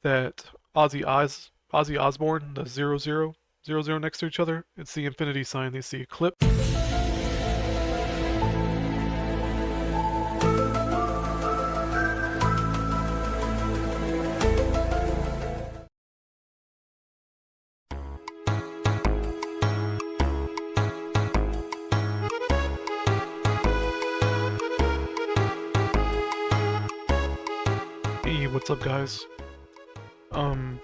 that Ozzy Osbourne, the 0000 next to each other. It's the infinity sign. They see eclipse. Hey, what's up, guys? Um,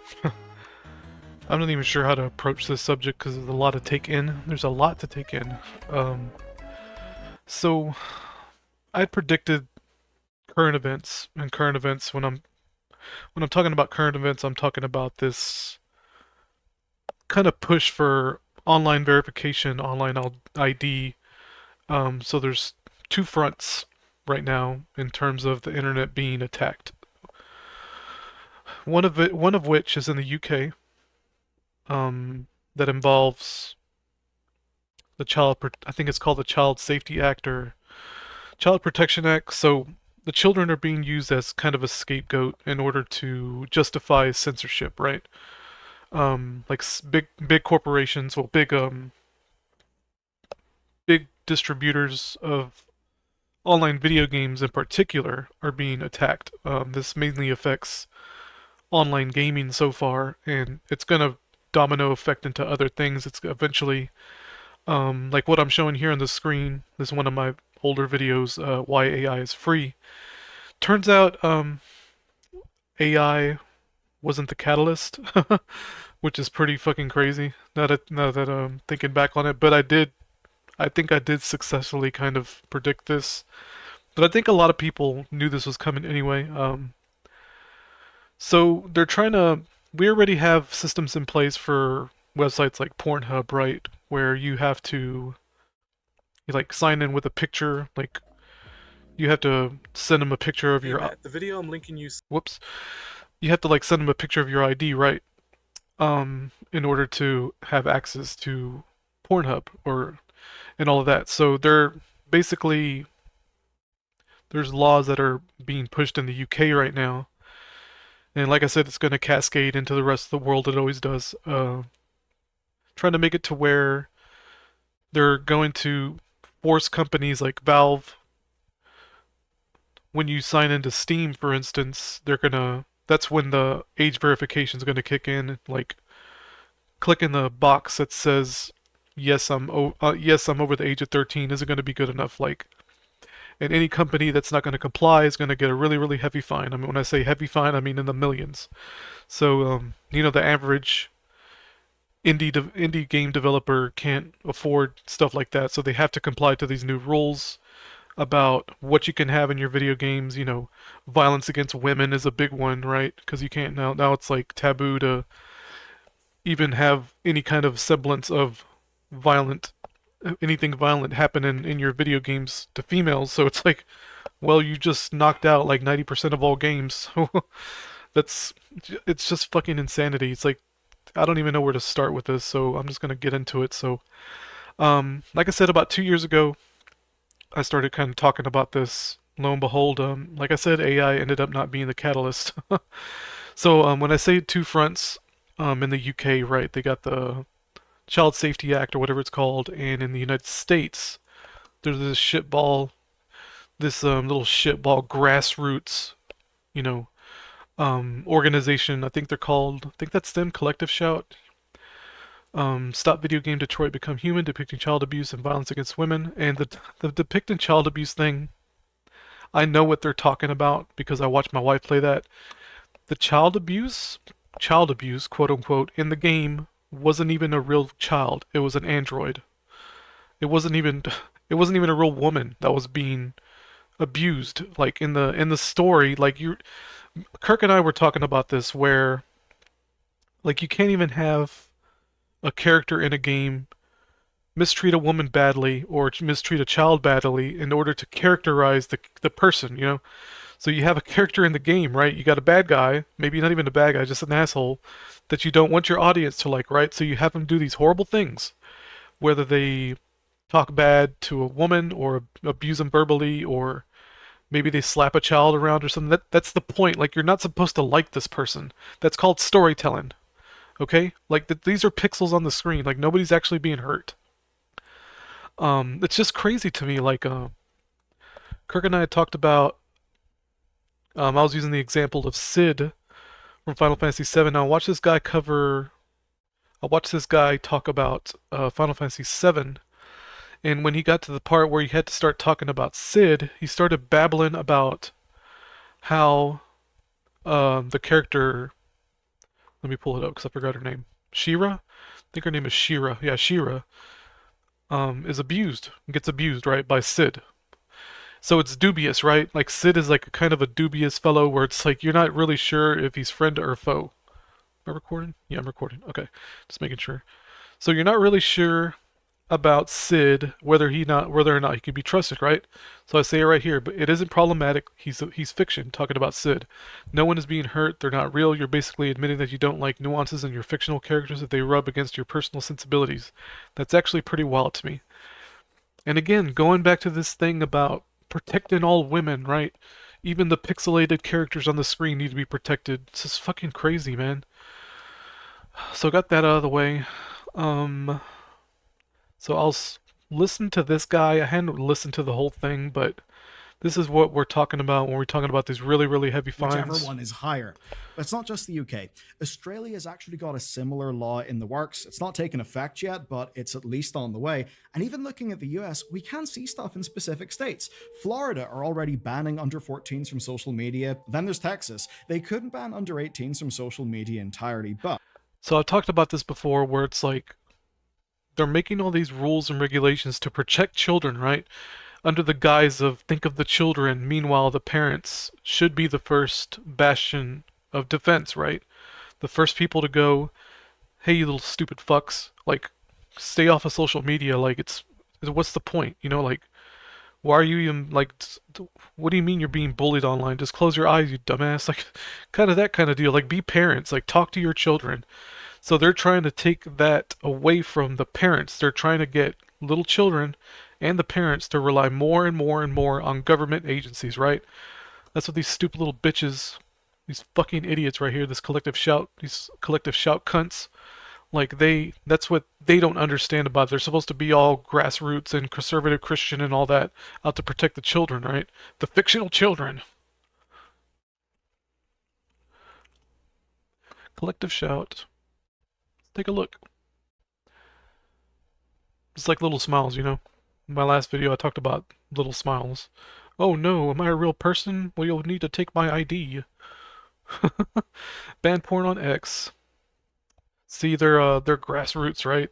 I'm not even sure how to approach this subject because there's a lot to take in. There's a lot to take in. Um, so I predicted current events, and current events when I'm talking about current events, I'm talking about this kind of push for online verification, online ID. So there's two fronts right now in terms of the internet being attacked. One of which is in the UK, that involves I think it's called the Child Safety Act or Child Protection Act. So the children are being used as kind of a scapegoat in order to justify censorship, right? Like big corporations, well, big distributors of online video games in particular are being attacked. This mainly affects online gaming so far, and it's gonna domino effect into other things. It's eventually, like what I'm showing here on the screen. This is one of my older videos, why AI is free. Turns out, AI wasn't the catalyst, which is pretty fucking crazy. Now that thinking back on it, but I think I did successfully kind of predict this. But I think a lot of people knew this was coming anyway. So they're trying to. We already have systems in place for websites like Pornhub, right? Where you like sign in with a picture, like you have to send them a picture of Hey your. Matt, the video I'm linking you. Whoops. You have to like send them a picture of your ID, right? In order to have access to Pornhub or and all of that. So they're basically there's laws that are being pushed in the UK right now. And like I said, it's going to cascade into the rest of the world. It always does. Trying to make it to where they're going to force companies like Valve, when you sign into Steam, for instance, that's when the age verification is going to kick in. Like, clicking the box that says, yes, I'm over the age of 13 isn't going to be good enough. Like, and any company that's not going to comply is going to get a really, really heavy fine. I mean, when I say heavy fine, I mean in the millions. So, the average indie game developer can't afford stuff like that, so they have to comply to these new rules about what you can have in your video games. Violence against women is a big one, right? Because you can't now it's like taboo to even have any kind of semblance of violent anything violent happen in your video games to females. So it's like, well, you just knocked out like 90% of all games. That's it's just fucking insanity. It's like I don't even know where to start with this, so I'm just gonna get into it. So, like I said, about 2 years ago, I started kind of talking about this. Lo and behold, like I said, AI ended up not being the catalyst. So, when I say two fronts, in the UK, right, they got the Child Safety Act or whatever it's called, and in the United States, there's this little shitball grassroots, you know, organization. I think that's them, Collective Shout. Stop Video Game Detroit Become Human, depicting child abuse and violence against women. And the depicting child abuse thing, I know what they're talking about because I watched my wife play that. The child abuse, quote unquote, in the game wasn't even a real child. It was an android. It wasn't even it wasn't even a real woman that was being abused. Like in the story, like you Kirk and I were talking about this where like you can't even have a character in a game mistreat a woman badly or mistreat a child badly in order to characterize the person, you know? So you have a character in the game, right? You got a bad guy, maybe not even a bad guy, just an asshole that you don't want your audience to like, right? So you have them do these horrible things, whether they talk bad to a woman or abuse them verbally or Maybe they slap a child around or something. That's the point. Like, you're not supposed to like this person. That's called storytelling. Okay? Like, these are pixels on the screen. Like, nobody's actually being hurt. It's just crazy to me. Like, Kirk and I had talked about. I was using the example of Sid from Final Fantasy VII. Now, watch this guy cover. I watched this guy talk about Final Fantasy VII, and when he got to the part where he had to start talking about Sid, he started babbling about how the character. Let me pull it up because I forgot her name. Shira? I think her name is Shira. Yeah, Shira. Is abused. Gets abused, right, by Sid. So it's dubious, right? Like Sid is like a kind of a dubious fellow where it's like you're not really sure if he's friend or foe. Am I recording? Yeah, I'm recording. Okay. Just making sure. So you're not really sure about Sid whether or not he can be trusted, right? So I say it right here, but it isn't problematic. He's fiction talking about Sid. No one is being hurt. They're not real. You're basically admitting that you don't like nuances in your fictional characters if they rub against your personal sensibilities. That's actually pretty wild to me. And again, going back to this thing about protecting all women, right? Even the pixelated characters on the screen need to be protected. It's just fucking crazy, man. So I got that out of the way. Um, so listen to this guy. I hadn't listened to the whole thing, but this is what we're talking about when we're talking about these really, really heavy whichever fines. one is higher. But it's not just the UK. Australia has actually got a similar law in the works. It's not taken effect yet, but it's at least on the way. And even looking at the US, we can see stuff in specific states. Florida are already banning under 14s from social media. Then there's Texas. They couldn't ban under 18s from social media entirely, but So I've talked about this before where it's like they're making all these rules and regulations to protect children, right? Under the guise of think of the children. Meanwhile, the parents should be the first bastion of defense, right? The first people to go, hey, you little stupid fucks, like, stay off of social media. Like, what's the point? You know, like, why are you even, like, what do you mean you're being bullied online? Just close your eyes, you dumbass. Like, kind of that kind of deal. Like, be parents. Like, talk to your children. So they're trying to take that away from the parents. They're trying to get little children and the parents to rely more and more and more on government agencies, right? That's what these stupid little bitches, these fucking idiots right here, these collective shout cunts, like that's what they don't understand about it. They're supposed to be all grassroots and conservative Christian and all that out to protect the children, right? The fictional children. Collective shout. Take a look. It's like little smiles, you know? In my last video I talked about little smiles. Oh no, am I a real person? Well, you'll need to take my ID. Ban porn on X. See, they're grassroots, right?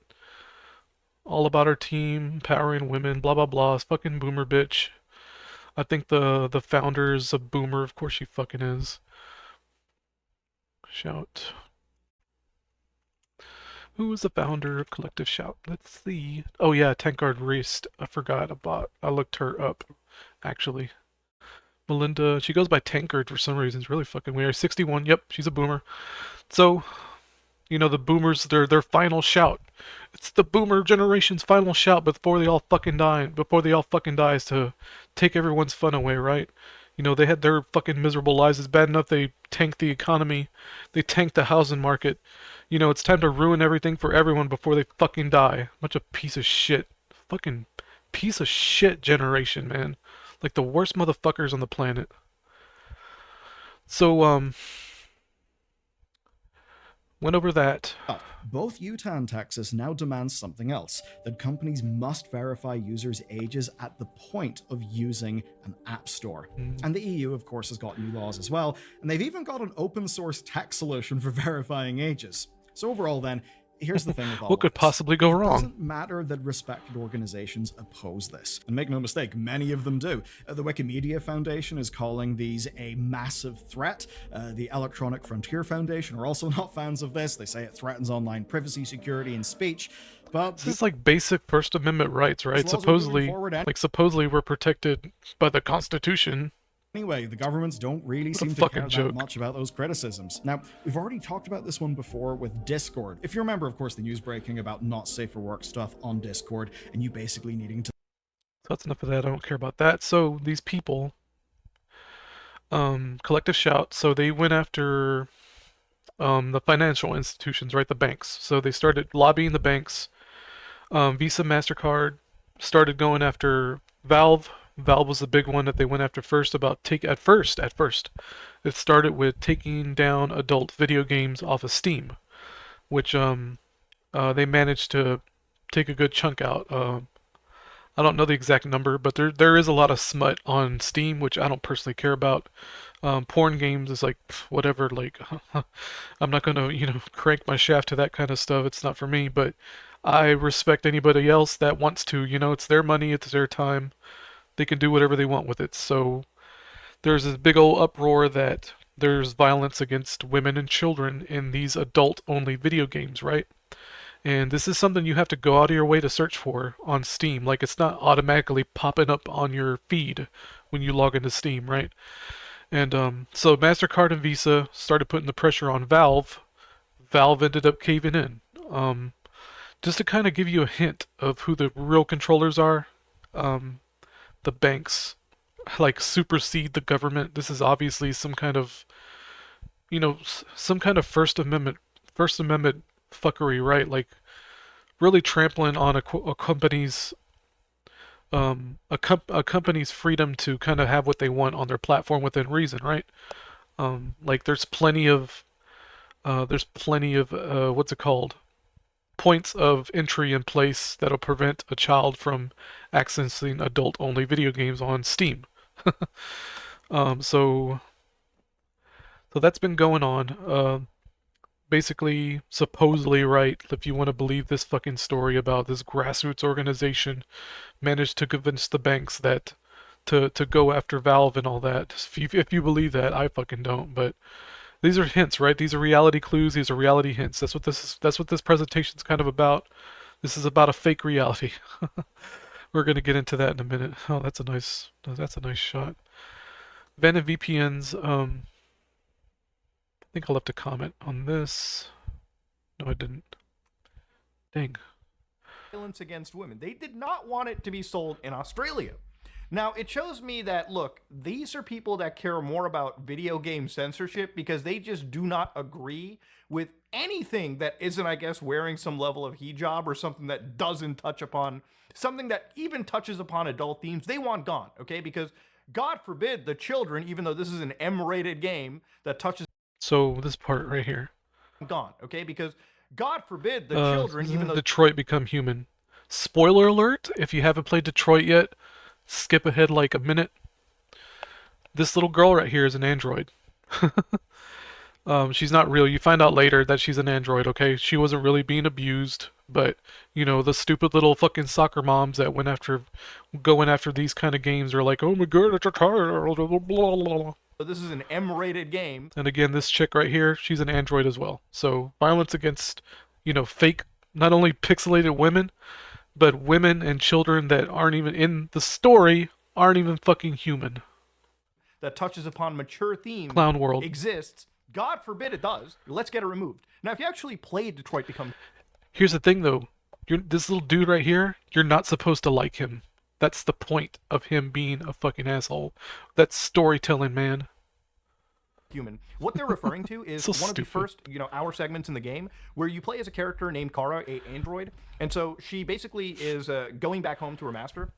All about our team, empowering women, blah blah blah. It's fucking boomer bitch. I think the founder is a boomer. Of course she fucking is. Shout. Who was the founder of Collective Shout? Let's see. Oh yeah, Tankard Raced. I forgot about. I looked her up, actually. Melinda. She goes by Tankard for some reason. It's really fucking weird. 61. Yep, she's a boomer. So, you know, the boomers, their final shout. It's the boomer generation's final shout before they all fucking die. Before they all fucking die is to take everyone's fun away, right? You know, they had their fucking miserable lives. It's bad enough they tanked the economy. They tanked the housing market. You know, it's time to ruin everything for everyone before they fucking die. Bunch of piece of shit. Fucking piece of shit generation, man. Like the worst motherfuckers on the planet. So, went over that. both Utah and Texas now demand something else, that companies must verify users' ages at the point of using an app store. And the EU, of course, has got new laws as well, and they've even got an open source tech solution for verifying ages. So overall then, here's the thing with all What could this. possibly go It wrong? doesn't matter that respected organizations oppose this. And make no mistake, many of them do. The Wikimedia Foundation is calling these a massive threat. The Electronic Frontier Foundation are also not fans of this. They say it threatens online privacy, security, and speech. But This is like basic First Amendment rights, right? laws are moving Supposedly, forward supposedly we're protected by the Constitution. anyway, the governments don't really What a seem to fucking care joke. that much about those criticisms. Now, we've already talked about this one before with Discord. If you remember, of course, the news breaking about not safe for work stuff on Discord, and you basically needing to So that's enough of that. I don't care about that. So these people, Collective Shout. So they went after the financial institutions, right? The banks. So they started lobbying the banks. Visa, Mastercard started going after Valve. Valve was the big one that they went after first. At first, it started with taking down adult video games off of Steam, which they managed to take a good chunk out. I don't know the exact number, but there is a lot of smut on Steam, which I don't personally care about. Porn games is like whatever. Like I'm not gonna crank my shaft to that kind of stuff. It's not for me. But I respect anybody else that wants to. It's their money, it's their time. They can do whatever they want with it. So there's this big old uproar that there's violence against women and children in these adult-only video games, right? And this is something you have to go out of your way to search for on Steam. Like it's not automatically popping up on your feed when you log into Steam, right? And so MasterCard and Visa started putting the pressure on Valve. Valve ended up caving in. Just to kind of give you a hint of who the real controllers are, the banks like supersede the government. This is obviously some kind of, some kind of First Amendment fuckery, right? Like really trampling on a company's a company's freedom to kind of have what they want on their platform within reason, right? Like there's plenty of what's it called? Points of entry in place that'll prevent a child from accessing adult-only video games on Steam. Um, so so that's been going on. Basically, supposedly, right, if you want to believe this fucking story about this grassroots organization managed to convince the banks that to go after Valve and all that. If you believe that, I fucking don't. But these are hints, right? These are reality clues. These are reality hints. That's what this is. That's what this presentation's kind of about. This is about a fake reality. We're gonna get into that in a minute. Oh, that's a nice shot. Venom VPNs. I think I left a comment on this. No, I didn't. Dang. Violence against women. They did not want it to be sold in Australia. Now, it shows me that, look, these are people that care more about video game censorship because they just do not agree with anything that isn't, I guess, wearing some level of hijab or something that doesn't touch upon, something that even touches upon adult themes. They want gone, okay? Because God forbid the children, even though this is an M-rated game that touches So this part right here. gone, okay? Because God forbid the children, even though Detroit Become Human. Spoiler alert, if you haven't played Detroit yet, skip ahead like a minute. This little girl right here is an android. She's not real. You find out later that she's an android, okay? She wasn't really being abused, but the stupid little fucking soccer moms that going after these kind of games are like, oh my god, it's a child, blah, blah, blah. this is an M-rated game. And again, this chick right here, she's an android as well. So violence against, fake, not only pixelated women, but women and children that aren't even in the story, aren't even fucking human. That touches upon mature themes Clown world. exists. God forbid it does. Let's get it removed. Now, if you actually played Detroit Become... Here's the thing though, this little dude right here, you're not supposed to like him. That's the point of him being a fucking asshole. That's storytelling, man. Human. What they're referring to is So one of the stupid. first, hour segments in the game where you play as a character named Kara, a android, and so she basically is going back home to her master,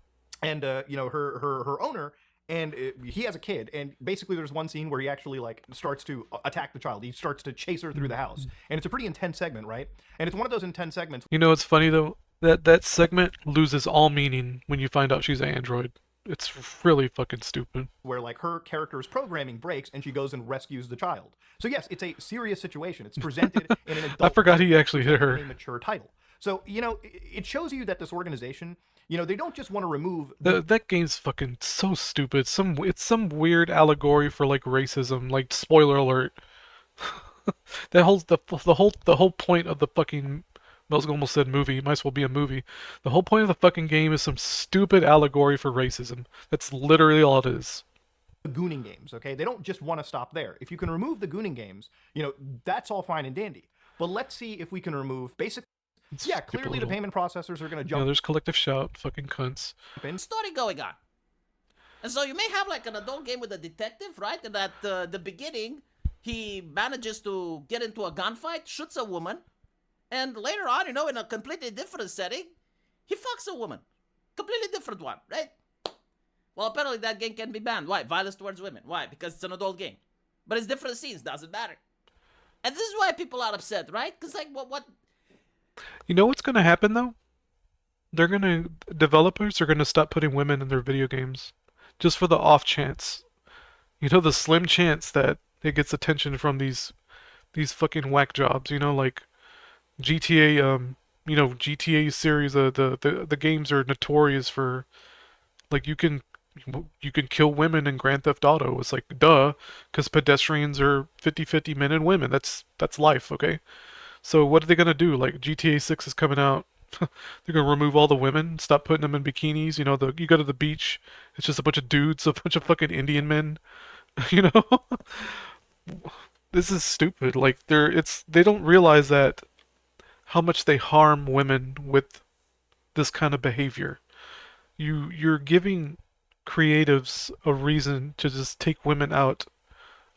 and her owner, and he has a kid, and basically there's one scene where he actually like starts to attack the child. He starts to chase her through the house, and it's a pretty intense segment, right? And it's one of those intense segments. It's funny though, that segment loses all meaning when you find out she's an android. It's really fucking stupid. Where like her character's programming breaks and she goes and rescues the child. So yes, it's a serious situation. It's presented in an adult. I forgot he actually hit her. A mature title. So it shows you that this organization, they don't just want to remove That game's fucking so stupid. It's some weird allegory for like racism. Like spoiler alert. The whole point of the fucking, I was almost said movie. Might as well be a movie. The whole point of the fucking game is some stupid allegory for racism. That's literally all it is. the gooning games. Okay, they don't just want to stop there. If you can remove the gooning games, that's all fine and dandy. But let's see if we can remove basic. Yeah, clearly the payment processors are going to jump There's collective shout, fucking cunts. in. Story going on. And so you may have like an adult game with a detective, right? And at the beginning, he manages to get into a gunfight, shoots a woman, and later on, you know, in a completely different setting, he fucks a woman. Completely different one, right? Well, apparently that game can be banned. Why? Violence towards women. Why? Because it's an adult game. But it's different scenes, doesn't matter. And this is why people are upset, right? Because, like, what? You know what's gonna happen though? Developers are gonna stop putting women in their video games, just for the off chance. You know, the slim chance that it gets attention from these fucking whack jobs. You know, like GTA. GTA series. The games are notorious for, like, you can kill women in Grand Theft Auto. It's like, duh, because pedestrians are 50-50 men and women. That's life, okay? So what are they gonna do? Like, GTA 6 is coming out. They're gonna remove all the women, stop putting them in bikinis. You know, you go to the beach, it's just a bunch of dudes, a bunch of fucking Indian men. You know, this is stupid. Like, they don't realize that how much they harm women with this kind of behavior. You're giving creatives a reason to just take women out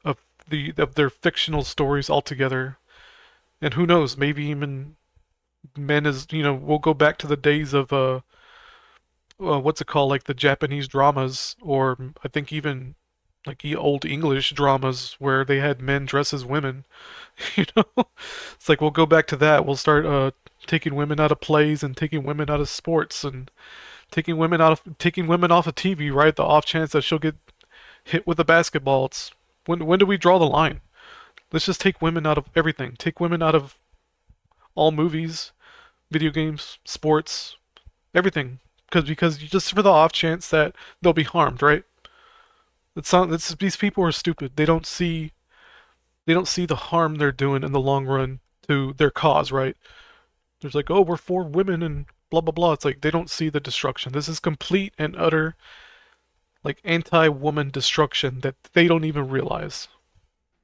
of their fictional stories altogether. And who knows, maybe even men is, we'll go back to the days of what's it called, like the Japanese dramas, or I think even like old English dramas where they had men dress as women. you know it's like we'll go back to that. We'll start taking women out of plays and taking women out of sports and taking women off of TV, right? The off chance that she'll get hit with a basketball. It's when do we draw the line? Let's just take women out of everything. Take women out of all movies, video games, sports, everything. Because just for the off chance that they'll be harmed, right? These people are stupid. They don't see the harm they're doing in the long run to their cause, right? There's like, oh, we're for women and blah blah blah. It's like they don't see the destruction. This is complete and utter, like, anti-woman destruction that they don't even realize.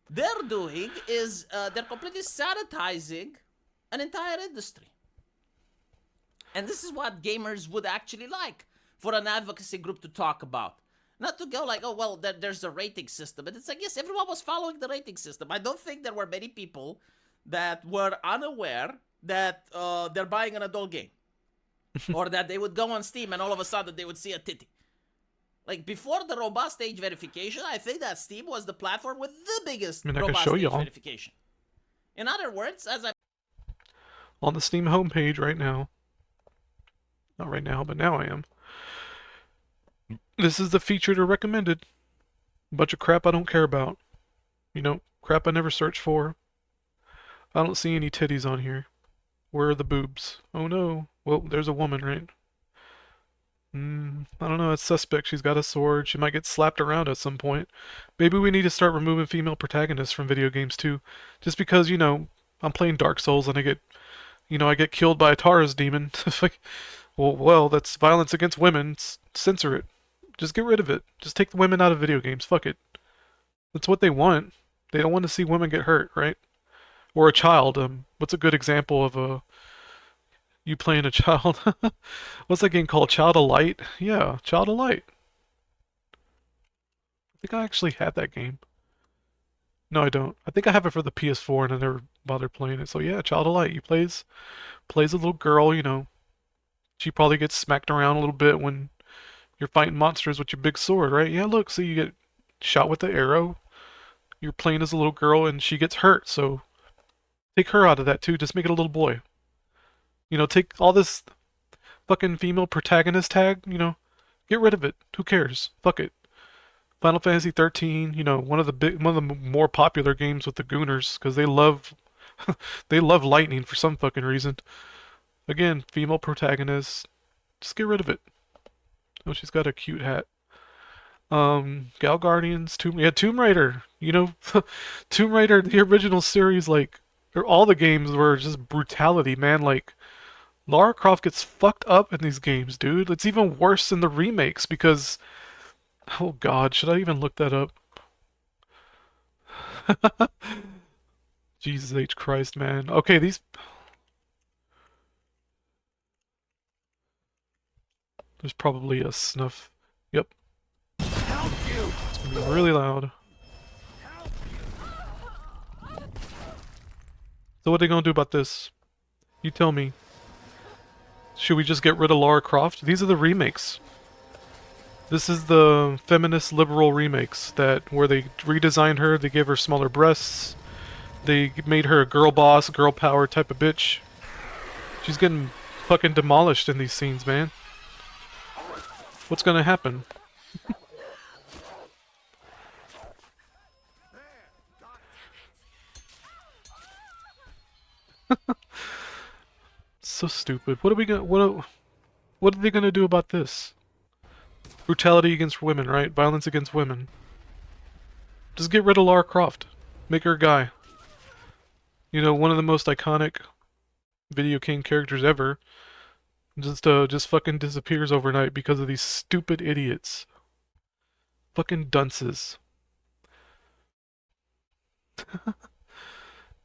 They're doing is they're completely sanitizing an entire industry. And this is what gamers would actually like for an advocacy group to talk about. Not to go like, oh, well, there's a rating system. And it's like, yes, everyone was following the rating system. I don't think there were many people that were unaware that they're buying an adult game. Or that they would go on Steam and all of a sudden they would see a titty. Like, before the robust age verification, I think that Steam was the platform with the biggest I can robust show age y'all verification. In other words, as I on the Steam homepage right now. Not right now, but now I am. This is the featured or recommended. Bunch of crap I don't care about. Crap I never search for. I don't see any titties on here. Where are the boobs? Oh no. Well, there's a woman, right? I don't know. It's suspect. She's got a sword. She might get slapped around at some point. Maybe we need to start removing female protagonists from video games too. Just because, I'm playing Dark Souls and I get killed by a Taurus demon. It's like, well, that's violence against women. Censor it. Just get rid of it. Just take the women out of video games. Fuck it. That's what they want. They don't want to see women get hurt, right? Or a child. What's a good example of you playing a child? What's that game called? Child of Light? Yeah, Child of Light. I think I actually had that game. No, I don't. I think I have it for the PS4 and I never bothered playing it. So yeah, Child of Light. You plays a little girl, She probably gets smacked around a little bit when you're fighting monsters with your big sword, right? Yeah, look, see, you get shot with the arrow. You're playing as a little girl and she gets hurt, so take her out of that too. Just make it a little boy. Take all this fucking female protagonist tag, get rid of it. Who cares? Fuck it. Final Fantasy 13, one of the more popular games with the Gooners, because they love they love lightning for some fucking reason. Again, female protagonist. Just get rid of it. Oh, she's got a cute hat. Gal Guardians, Tomb Raider. Tomb Raider, the original series, like, or all the games were just brutality, man. Like, Lara Croft gets fucked up in these games, dude. It's even worse in the remakes because, oh god, should I even look that up? Jesus H. Christ, man. Okay, there's probably a snuff. Yep. Really loud. So what are they gonna do about this? You tell me. Should we just get rid of Lara Croft? These are the remakes. This is the feminist liberal remakes where they redesigned her, they gave her smaller breasts, they made her a girl boss, girl power type of bitch. She's getting fucking demolished in these scenes, man. What's gonna happen? So stupid. What are we gonna what are they gonna do about this? Brutality against women, right? Violence against women. Just get rid of Lara Croft. Make her a guy. You know, one of the most iconic video game characters ever. Just fucking disappears overnight because of these stupid idiots. Fucking dunces.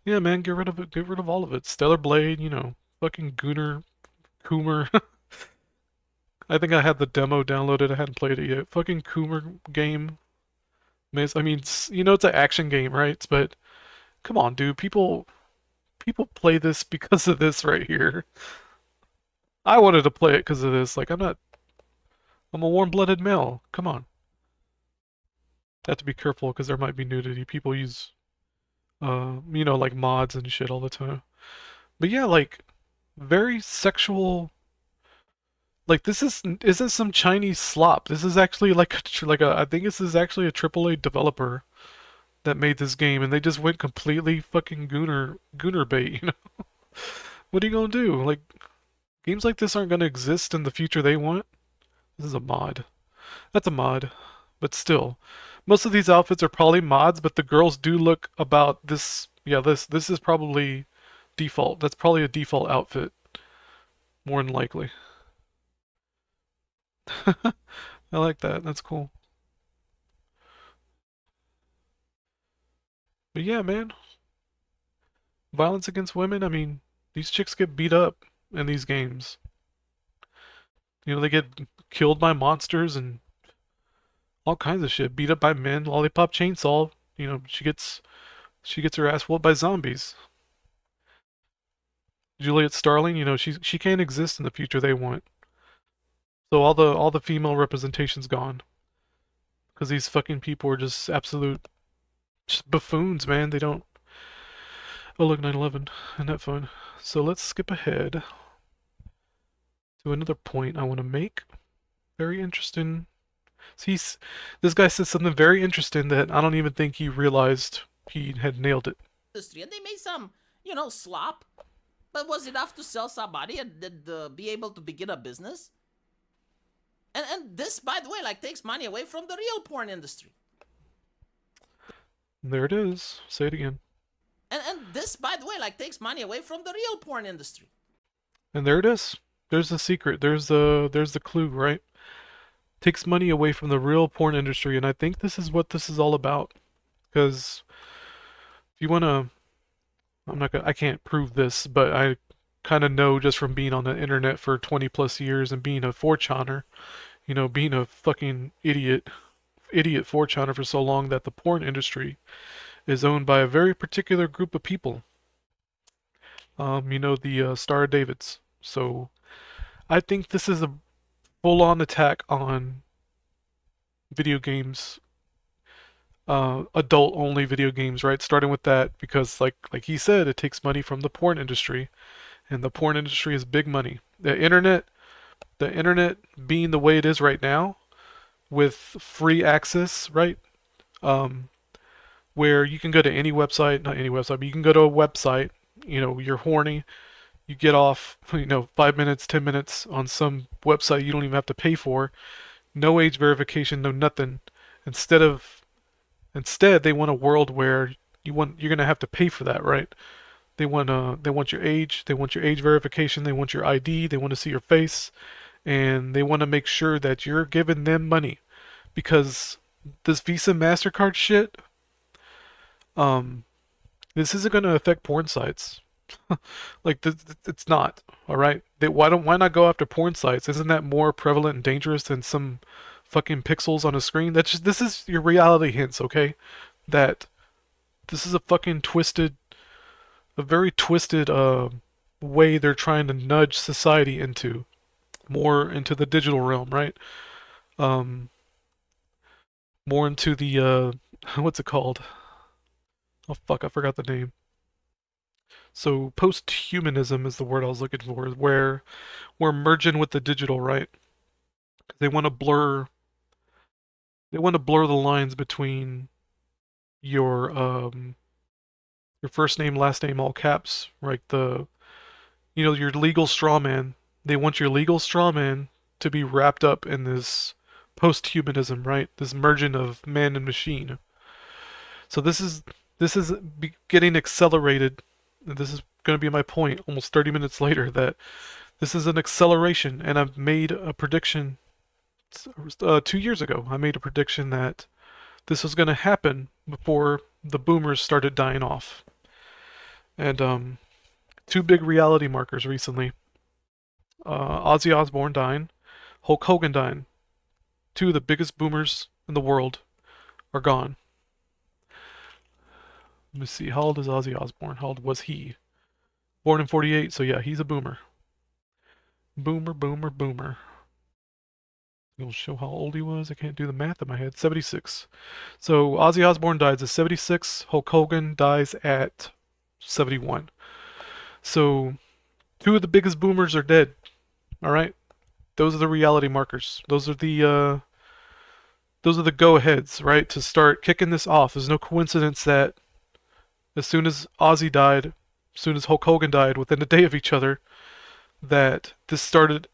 Yeah, man, get rid of it. Get rid of all of it. Stellar Blade, you know, fucking Coomer. I think I had the demo downloaded. I hadn't played it yet. Fucking Coomer game. I mean, you know, it's an action game, right? But come on, dude. People play this because of this right here. I wanted to play it because of this. Like, I'm a warm-blooded male. Come on. Have to be careful because there might be nudity. People use, you know, like mods and shit all the time. But yeah, like, very sexual. Like, this isn't some Chinese slop. This is actually like I think this is actually a AAA developer that made this game, and they just went completely fucking gooner bait, you know? What are you gonna do? Like, games like this aren't gonna exist in the future they want. This is a mod. That's a mod. But still. Most of these outfits are probably mods, but the girls do look about this. Yeah, this is probably default. That's probably a default outfit. More than likely. I like that. That's cool. But yeah, man. Violence against women, I mean, these chicks get beat up in these games. You know, they get killed by monsters and all kinds of shit. Beat up by men, lollipop chainsaw. You know, she gets her ass whooped by zombies. Juliet Starling, you know, she can't exist in the future they want. So all the female representation's gone. Because these fucking people are just absolute just buffoons, man. They don't. Oh look, 9/11 and that phone. So let's skip ahead to another point I want to make. Very interesting. See, this guy said something very interesting that I don't even think he realized he had nailed it. Industry, and they made some, you know, slop, but was enough to sell somebody and be able to begin a business. And this, by the way, like takes money away from the real porn industry. There it is. Say it again. And this, by the way, like takes money away from the real porn industry. And there it is. There's the secret. There's the clue, right? Takes money away from the real porn industry, and I think this is what this is all about. Because if you wanna, I can't prove this, but I kind of know just from being on the internet for 20 plus years and being a 4chaner, you know, being a fucking idiot 4chaner for so long, that the porn industry is owned by a very particular group of people. You know, the Star Davids. So I think this is a full-on attack on video games, adult-only video games, right? Starting with that, because like he said, it takes money from the porn industry, and the porn industry is big money. The internet being the way it is right now, with free access, right? Where you can go to any website, not any website, but you can go to a website, you know, you're horny, you get off, you know, 5 minutes, 10 minutes on some website you don't even have to pay for, no age verification, no nothing. Instead, they want a world where you're gonna have to pay for that, right? They want your age, they want your age verification, they want your ID, they want to see your face, and they want to make sure that you're giving them money, because this Visa MasterCard shit, this isn't gonna affect porn sites. Like it's not, all right. Why not go after porn sites? Isn't that more prevalent and dangerous than some fucking pixels on a screen. This is your reality hints, okay? That this is a fucking twisted, a very twisted way they're trying to nudge society into more into the digital realm, right? Um, more into the what's it called? Oh fuck, I forgot the name. So post-humanism is the word I was looking for, where we're merging with the digital, right? They want to blur the lines between your first name, last name, all caps, right? Your legal straw man. They want your legal straw man to be wrapped up in this post-humanism, right? This merging of man and machine. So this is getting accelerated. And this is going to be my point almost 30 minutes later that this is an acceleration, and I've made a prediction 2 years ago. I made a prediction that this was going to happen before the boomers started dying off. And two big reality markers recently. Ozzy Osbourne dying, Hulk Hogan dying. Two of the biggest boomers in the world are gone. Let me see, how old is Ozzy Osbourne? How old was he? Born in 48, so yeah, he's a boomer. Boomer, boomer, boomer. It'll show how old he was. I can't do the math in my head. 76. So Ozzy Osbourne dies at 76. Hulk Hogan dies at 71. So two of the biggest boomers are dead. All right, those are the reality markers. Those are the go-aheads, right, to start kicking this off. There's no coincidence that as soon as Ozzy died, as soon as Hulk Hogan died, within a day of each other, that this started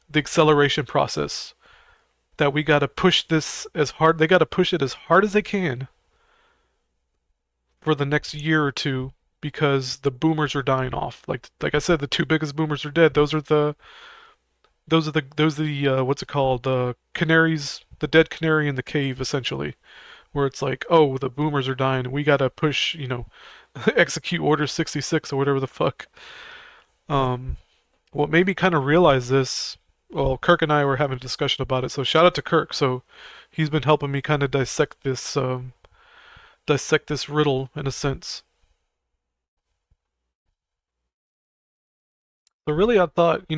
the acceleration process. That we gotta push this as hard. They gotta push it as hard as they can for the next year or two because the boomers are dying off. Like I said, the two biggest boomers are dead. Those are the what's it called? The canaries, the dead canary in the cave, essentially, where it's like, oh, the boomers are dying. We gotta push, execute Order 66 or whatever the fuck. What made me kind of realize this. Well, Kirk and I were having a discussion about it, so shout out to Kirk. So he's been helping me kind of dissect this riddle in a sense. So really, I thought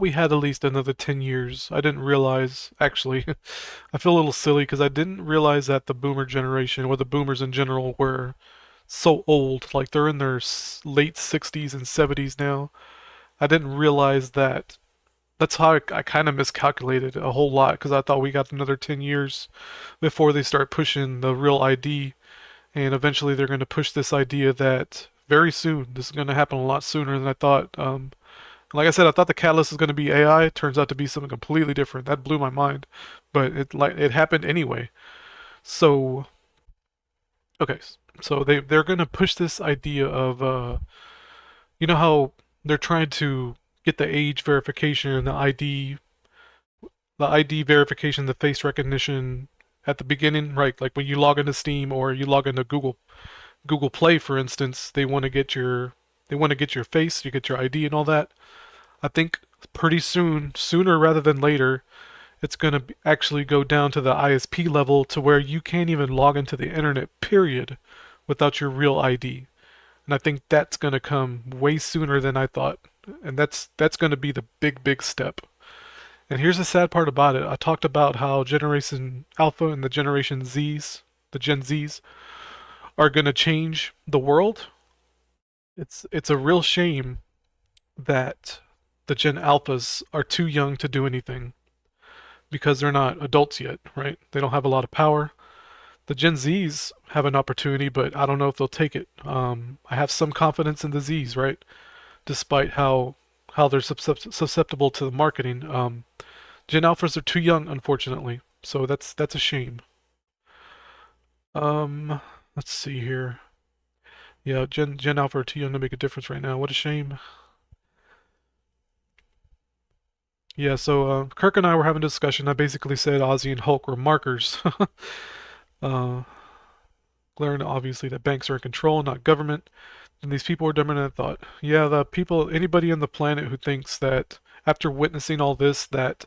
we had at least another 10 years. I didn't realize, actually, I feel a little silly because I didn't realize that the boomer generation, or the boomers in general, were so old. Like, they're in their late 60s and 70s now. I didn't realize that. That's how I kind of miscalculated a whole lot because I thought we got another 10 years before they start pushing the real ID. And eventually they're going to push this idea that very soon, this is going to happen a lot sooner than I thought. Like I said, I thought the catalyst was going to be AI. It turns out to be something completely different. That blew my mind, but it happened anyway. So, okay, so they're going to push this idea of how they're trying to get the age verification, the ID verification, the face recognition at the beginning, right? Like when you log into Steam or you log into Google Play, for instance, they want to get your face, you get your ID and all that. I think pretty soon, sooner rather than later, it's going to actually go down to the ISP level to where you can't even log into the internet, period, without your real ID. And I think that's going to come way sooner than I thought. And that's going to be the big step. And here's the sad part about it. I talked about how Generation Alpha and the Generation Zs, the Gen Zs, are going to change the world. It's a real shame that the Gen Alphas are too young to do anything because they're not adults yet, right? They don't have a lot of power. The Gen Zs have an opportunity, but I don't know if they'll take it. I have some confidence in the Zs, right? Despite how they're susceptible to the marketing. Gen Alphas are too young, unfortunately. So that's a shame. Let's see here. Yeah, Gen Alpha are too young to make a difference right now. What a shame. Yeah, so Kirk and I were having a discussion. I basically said Ozzy and Hulk were markers. Glaring obviously that banks are in control, not government. And these people are dumber than I thought. Yeah, anybody on the planet who thinks that after witnessing all this that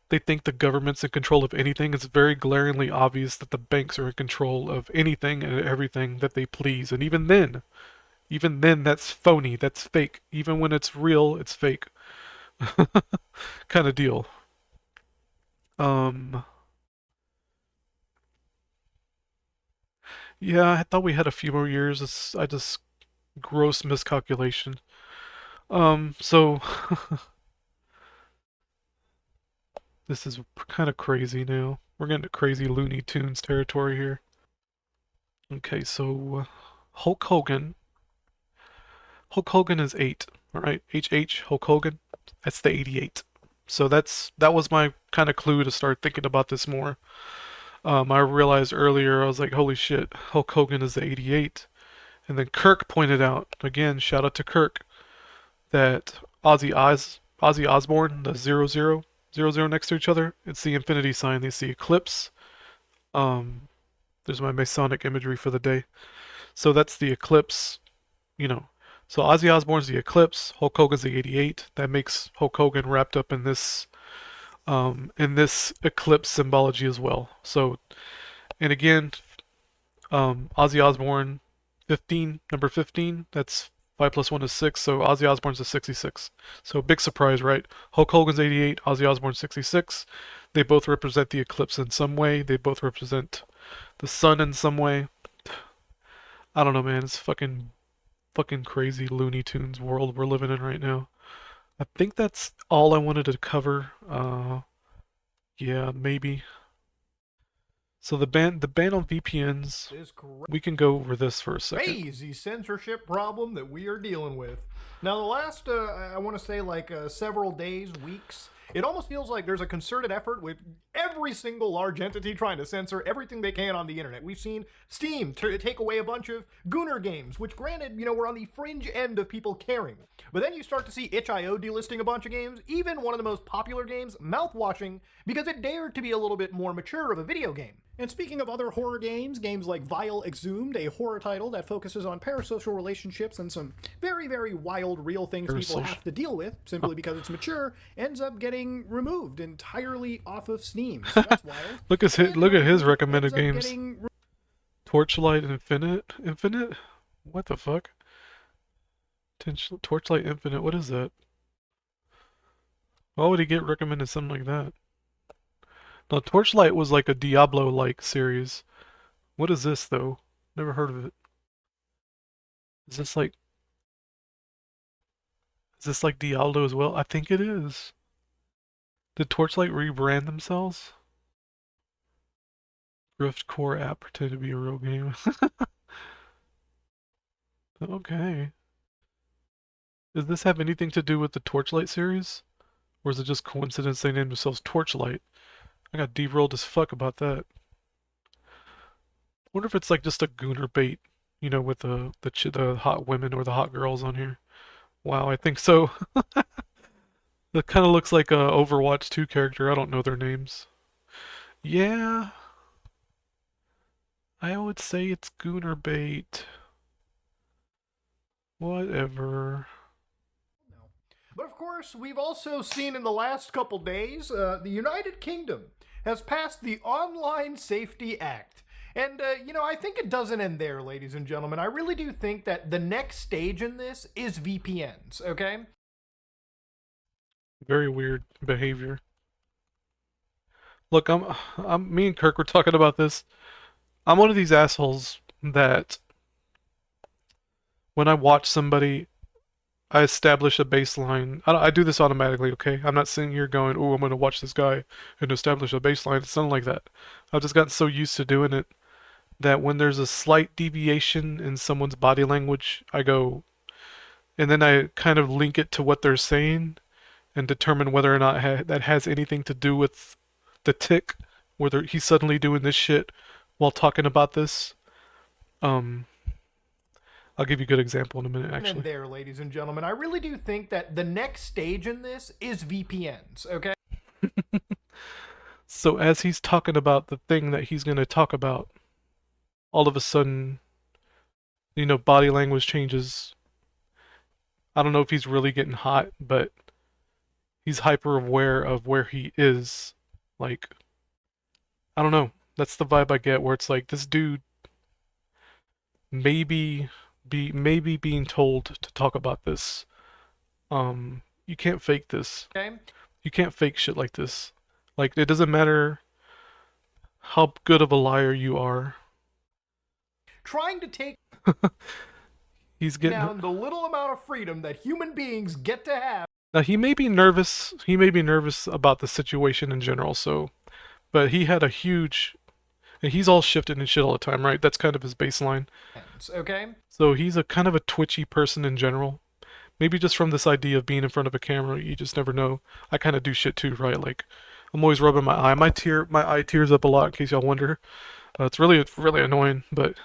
they think the government's in control of anything. It's very glaringly obvious that the banks are in control of anything and everything that they please. And even then, that's phony. That's fake. Even when it's real, it's fake. Kind of deal. Um, yeah, I thought we had a few more years. I just gross miscalculation. So this is kind of crazy now. We're getting to crazy Looney Tunes territory here. Okay, so Hulk Hogan. Hulk Hogan is 8, all right? HH Hulk Hogan. That's the 88. So that was my kind of clue to start thinking about this more. I realized earlier, I was like, holy shit, Hulk Hogan is the 88. And then Kirk pointed out, again, shout out to Kirk, that Ozzy Osbourne, the 00, 00 next to each other, it's the infinity sign. They see eclipse. There's my Masonic imagery for the day. So that's the eclipse, you know. So Ozzy Osbourne's the eclipse, Hulk Hogan's the 88. That makes Hulk Hogan wrapped up in this eclipse symbology as well. So, and again, Ozzy Osbourne, 15, number 15. That's 5 plus 1 is 6. So Ozzy Osbourne's a 66. So big surprise, right? Hulk Hogan's 88, Ozzy Osbourne's 66. They both represent the eclipse in some way. They both represent the sun in some way. I don't know, man. It's fucking crazy Looney Tunes world we're living in right now. I think that's all I wanted to cover. Yeah, maybe. So the ban on VPNs. Is We can go over this for a second. crazy censorship problem that we are dealing with. Now, the last, I want to say, like several days, weeks, it almost feels like there's a concerted effort with every single large entity trying to censor everything they can on the internet. We've seen Steam take away a bunch of Gunner games, which granted, we're on the fringe end of people caring. But then you start to see itch.io delisting a bunch of games, even one of the most popular games, Mouthwashing, because it dared to be a little bit more mature of a video game. And speaking of other horror games, games like Vile Exhumed, a horror title that focuses on parasocial relationships and some very, very wild real things people have to deal with simply because it's mature, ends up getting removed entirely off of Steam. So that's wild. Look at his recommended Ends up games. getting Torchlight Infinite? What the fuck? Torchlight Infinite, what is that? Why would he get recommended something like that? No, Torchlight was like a Diablo-like series. What is this, though? Never heard of it. Is this like Diablo as well? I think it is. Did Torchlight rebrand themselves? Rift Core app pretended to be a real game. Okay. Does this have anything to do with the Torchlight series? Or is it just coincidence they named themselves Torchlight? I got deep-rolled as fuck about that. Wonder if it's like just a Gunner bait, with the hot women or the hot girls on here. Wow, I think so. That kind of looks like a Overwatch 2 character. I don't know their names. Yeah. I would say it's Gunner bait. Whatever. But of course, we've also seen in the last couple days, the United Kingdom has passed the Online Safety Act. And, I think it doesn't end there, ladies and gentlemen. I really do think that the next stage in this is VPNs, okay? Very weird behavior. Look, me and Kirk were talking about this. I'm one of these assholes that when I watch somebody, I establish a baseline. I do this automatically, okay? I'm not sitting here going, "Oh, I'm going to watch this guy and establish a baseline." It's nothing like that. I've just gotten so used to doing it that when there's a slight deviation in someone's body language, I go, and then I kind of link it to what they're saying and determine whether or not that has anything to do with the tick, whether he's suddenly doing this shit while talking about this. I'll give you a good example in a minute, actually. And there, ladies and gentlemen, I really do think that the next stage in this is VPNs, okay? So as he's talking about the thing that he's going to talk about, all of a sudden, body language changes. I don't know if he's really getting hot, but he's hyper aware of where he is Like, I don't know. That's the vibe I get, where it's like this dude maybe being told to talk about this. You can't fake this. Okay. You can't fake shit like this. Like, it doesn't matter how good of a liar you are. Trying to take He's getting down the little amount of freedom that human beings get to have. now. He may be nervous. He may be nervous about the situation in general. So, but he had a huge. And he's all shifted and shit all the time, right? That's kind of his baseline. Okay. So he's a kind of a twitchy person in general. Maybe just from this idea of being in front of a camera, you just never know. I kind of do shit too, right? Like, I'm always rubbing my eye. My eye tears up a lot, in case y'all wonder. It's really annoying. But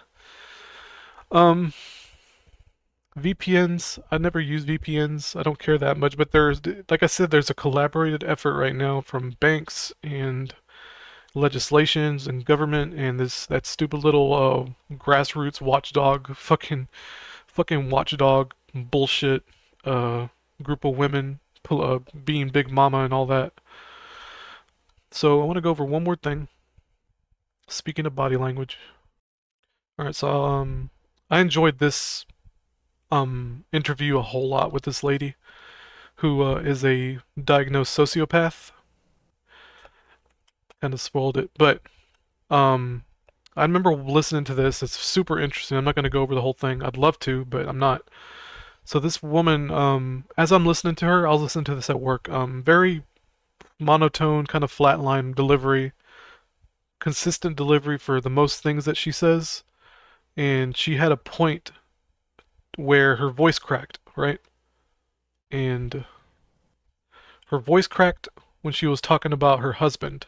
VPNs. I never use VPNs. I don't care that much. But there's, like I said, there's a collaborated effort right now from banks and legislations and government and that stupid little grassroots watchdog fucking watchdog bullshit group of women being big mama and all that. So I want to go over one more thing. Speaking of body language. All right, so I enjoyed this interview a whole lot with this lady who is a diagnosed sociopath. Kind of spoiled it, but I remember listening to this. It's super interesting. I'm not going to go over the whole thing. I'd love to, but I'm not. So this woman, as I'm listening to her, I'll listen to this at work. Very monotone, kind of flatline delivery, consistent delivery for the most things that she says, and she had a point where her voice cracked, right? And her voice cracked when she was talking about her husband.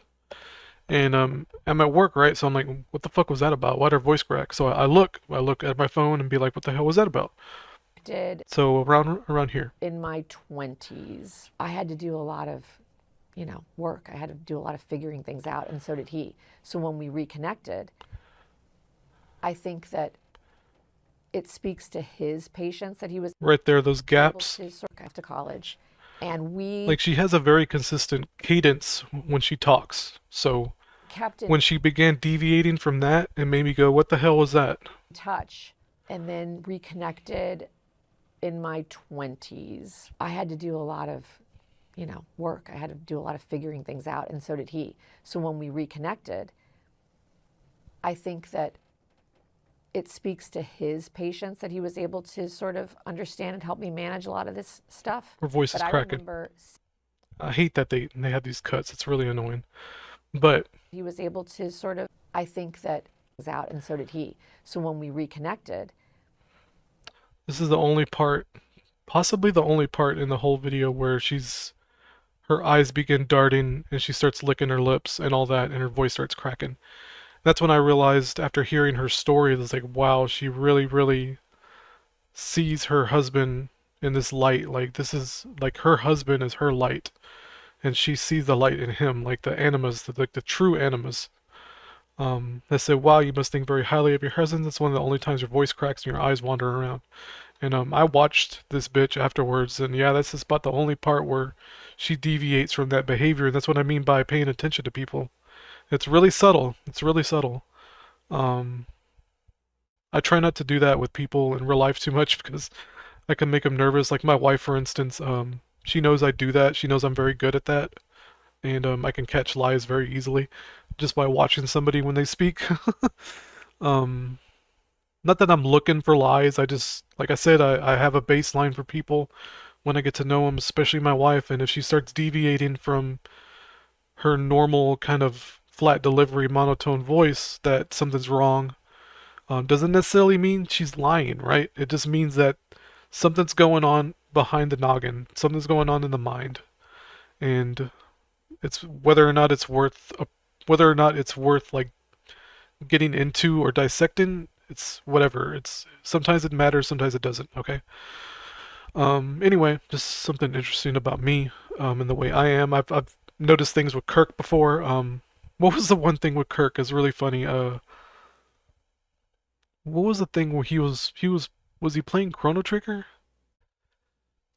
And I'm at work, right? So I'm like, what the fuck was that about? Why'd her voice crack? So I look at my phone and be like, what the hell was that about? So around here. In my 20s, I had to do a lot of, work. I had to do a lot of figuring things out, and so did he. So when we reconnected, I think that it speaks to his patience that he was right there, those gaps. After college. And we like, she has a very consistent cadence when she talks. So kept in when she began deviating from that, it made me go, what the hell was that? touch, and then reconnected in my 20s. I had to do a lot of, work. I had to do a lot of figuring things out, and so did he. So when we reconnected, I think that it speaks to his patience that he was able to sort of understand and help me manage a lot of this stuff. Her voice is But I cracking. remember I hate that they have these cuts. It's really annoying. But he was able to sort of, I think that was out, and so did he. So when we reconnected, this is the only part, possibly the only part in the whole video where her eyes begin darting and she starts licking her lips and all that, and her voice starts cracking. That's when I realized, after hearing her story, it was like, wow, she really, really sees her husband in this light. Like, this is, like, her husband is her light. And she sees the light in him, like the animas, like the true animas. They say, wow, you must think very highly of your husband. That's one of the only times your voice cracks and your eyes wander around. And I watched this bitch afterwards, and yeah, that's just about the only part where she deviates from that behavior. And that's what I mean by paying attention to people. It's really subtle. It's really subtle. I try not to do that with people in real life too much because I can make them nervous. Like my wife, for instance, she knows I do that. She knows I'm very good at that. And I can catch lies very easily just by watching somebody when they speak. Not that I'm looking for lies. I just, like I said, I have a baseline for people when I get to know them, especially my wife. And if she starts deviating from her normal kind of flat delivery, monotone voice, that something's wrong. Doesn't necessarily mean she's lying, right? It just means that something's going on behind the noggin. Something's going on in the mind. And it's whether or not it's worth like getting into or dissecting, it's whatever. It's sometimes it matters, sometimes it doesn't, okay? Anyway, just something interesting about me, and the way I am. I've noticed things with Kirk before. What was the one thing with Kirk is really funny? What was the thing where was he playing Chrono Trigger?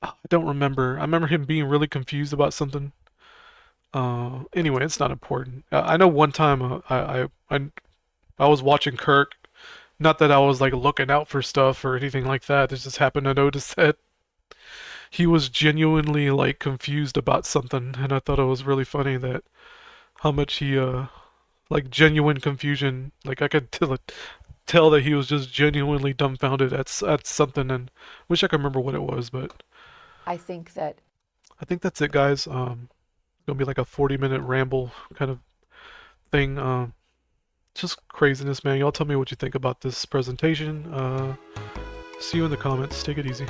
I don't remember. I remember him being really confused about something. Anyway, it's not important. I know one time I was watching Kirk. Not that I was like looking out for stuff or anything like that. I just happened to notice that he was genuinely like confused about something, and I thought it was really funny that how much he like genuine confusion. Like I could tell that he was just genuinely dumbfounded at something, and wish I could remember what it was, but I think that I think that's it, guys. Gonna be like a 40-minute ramble kind of thing. Just craziness, man. Y'all tell me what you think about this presentation. See you in the comments. Take it easy.